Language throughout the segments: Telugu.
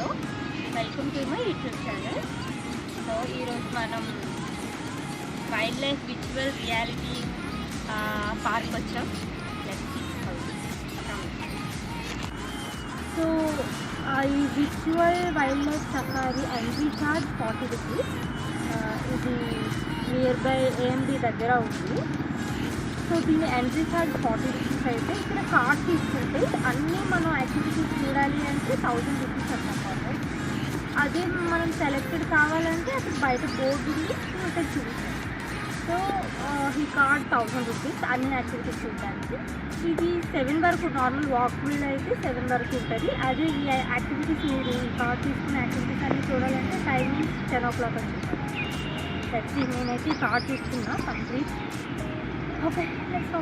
Hello, welcome to my YouTube channel. So ఈరోజు మనం wild life virtual reality park వచ్చాం. సో ఈ virtual wild life safari entry charge 40 rupees. ఇది నియర్ బై ఏఎండి దగ్గర ఉంది. సో దీని ఎంట్రీ ఛార్జ్ 40 రూపీస్ అయితే ఇక్కడ కార్డ్ తీసుకుంటే అన్నీ మనం యాక్టివిటీస్ చూడాలి అంటే 1000 రూపీస్ అన్నమాట. అదే మనం సెలెక్టెడ్ కావాలంటే అక్కడ బయట బోర్డు ఉంది, ఇక్కడ చూస్తాం. సో ఈ కార్డ్ 1000 రూపీస్ అన్ని యాక్టివిటీస్ చూడడానికి. ఇది 7 వరకు నార్మల్ వాక్బుల్ అయితే 7 వరకు ఉంటుంది. అదే ఈ యాక్టివిటీస్ మీరు ఈ కార్డ్ తీసుకున్న యాక్టివిటీస్ అన్నీ చూడాలంటే టైమింగ్స్ 10 o'clock అని చెప్పారు. నేనైతే ఈ కార్డ్ తీసుకున్నా complete. Okay, let's go.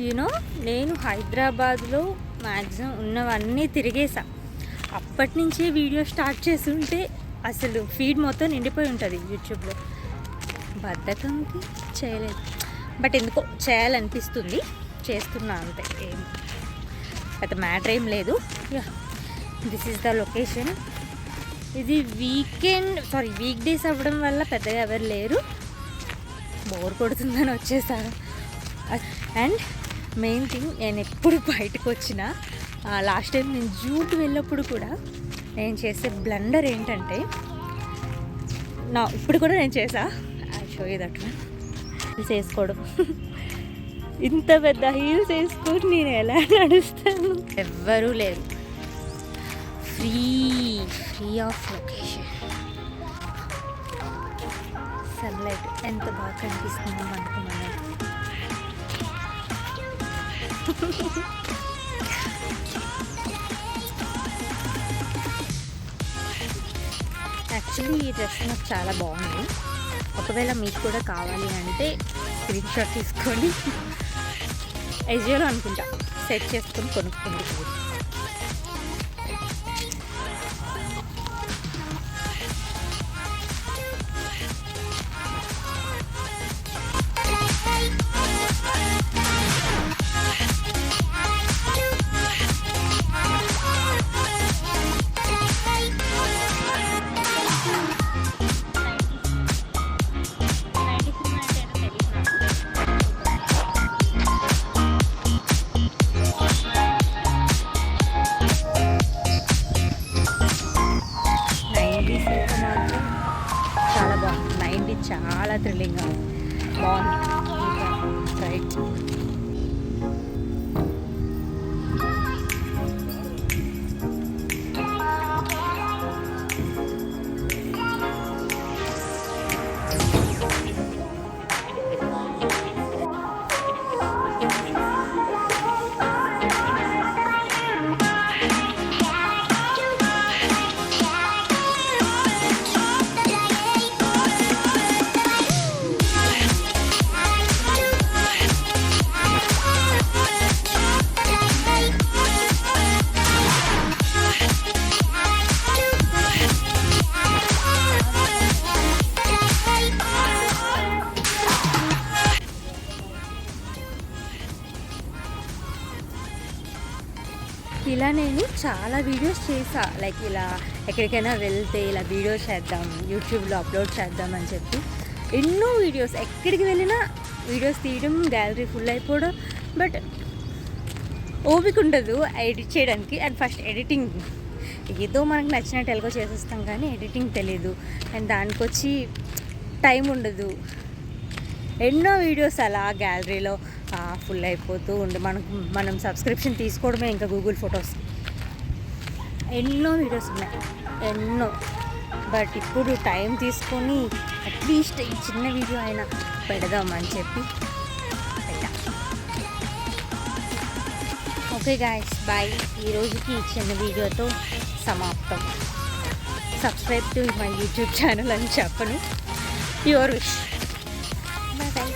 You know నేను హైదరాబాద్లో మ్యాక్సిమం ఉన్నవన్నీ తిరిగేసా. అప్పటి నుంచే వీడియో స్టార్ట్ చేస్తుంటే అసలు ఫీడ్ మొత్తం నిండిపోయి ఉంటుంది యూట్యూబ్లో. బద్ధకంకి చేయలేదు, బట్ ఎందుకో చేయాలనిపిస్తుంది, చేస్తున్నా అంతే. ఏం పెద్ద మ్యాటర్ ఏం లేదు. This is the location. ఇది వీక్ డేస్ అవ్వడం వల్ల పెద్దగా ఎవరు లేరు, బోర్ కొడుతుందని వచ్చేసారు. అండ్ మెయిన్ థింగ్, నేను ఎప్పుడు బయటకు వచ్చినా లాస్ట్ టైం నేను జూకి వెళ్ళినప్పుడు కూడా నేను చేసే బ్లండర్ ఏంటంటే, ఇప్పుడు కూడా నేను చేసా షో ఇదట్లా హీల్స్ వేసుకోవడం. ఇంత పెద్ద హీల్స్ వేసుకొని నేను ఎలా నడుస్తాను? ఎవ్వరూ లేరు, ఫ్రీ ఆఫ్ లొకేషన్. సన్లైట్ ఎంత బాగా కనిపిస్తుందో మనకు మనం. యాక్చువల్లీ ఈ డ్రెస్ నాకు చాలా బాగుంది. ఒకవేళ మీకు కూడా కావాలి అంటే స్క్రీన్ షాట్ తీసుకొని ఎజియోలో అనుకుంటా సెట్ చేసుకొని కొనుక్కోండి. చాలా బాగుంది. 90 చాలా థ్రిల్లింగ్గా బాగుంది. రైట్, ఇలా నేను చాలా వీడియోస్ చేసా. లైక్ ఇలా ఎక్కడికైనా వెళ్తే ఇలా వీడియోస్ చేద్దాం, యూట్యూబ్లో అప్లోడ్ చేద్దాం అని చెప్పి ఎన్నో వీడియోస్. ఎక్కడికి వెళ్ళినా వీడియోస్ తీయడం, గ్యాలరీ ఫుల్ అయిపోవడం. బట్ ఓపిక ఉండదు ఎడిట్ చేయడానికి. అండ్ ఫస్ట్ ఎడిటింగ్ ఏదో మనకు నచ్చినట్టు ఎలాగో చేసేస్తాం, కానీ ఎడిటింగ్ తెలీదు. అండ్ దానికి వచ్చి టైం ఉండదు. ఎన్నో వీడియోస్ అలా గ్యాలరీలో ఫుల్ అయిపోతూ ఉండి మనం సబ్స్క్రిప్షన్ తీసుకోవడమే ఇంకా గూగుల్ ఫొటోస్. ఎన్నో వీడియోస్ ఉన్నాయి, ఎన్నో. బట్ ఇప్పుడు టైం తీసుకొని అట్లీస్ట్ ఈ చిన్న వీడియో అయినా పెడదామని చెప్పి పెట్టా. Okay guys, bye. ఈరోజుకి ఈ చిన్న వీడియోతో సమాప్తం. Subscribe to my YouTube channel అని చెప్పను, యువర్ విష్. Bye bye.